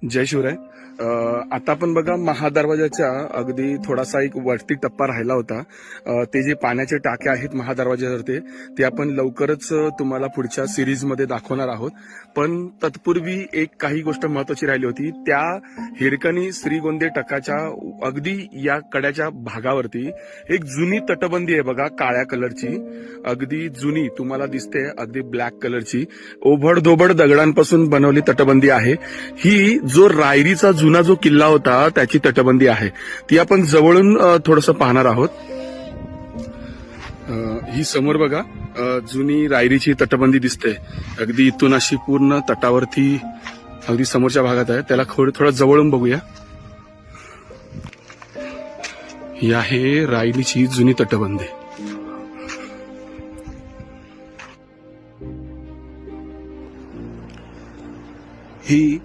जय शिवराय. आता आपण बघा महादरवाजाच्या अगदी थोडासा एक वरती टप्पा राहिला होता. ते जे पाण्याचे टाके आहेत महादरवाजावरती ते आपण लवकरच तुम्हाला पुढच्या सिरीजमध्ये दाखवणार आहोत. पण तत्पूर्वी एक काही गोष्ट महत्वाची राहिली होती. त्या हिरकणी श्रीगोंदे टकाच्या अगदी या कड्याच्या भागावरती एक जुनी तटबंदी आहे बघा, काळ्या कलरची, अगदी जुनी तुम्हाला दिसते, अगदी ब्लॅक कलरची ओबडधोबड दगडांपासून बनवली तटबंदी आहे. ही जो रायरीचा जुना जो किल्ला होता त्याची तटबंदी आहे. ती आपण जवळून थोडंसं पाहणार आहोत. ही समोर बघा जुनी रायरीची तटबंदी दिसते. अगदी इथून अशी पूर्ण तटावरती अगदी समोरच्या भागात आहे. त्याला थोडं जवळून बघूया. ही आहे रायरीची जुनी तटबंदी. ही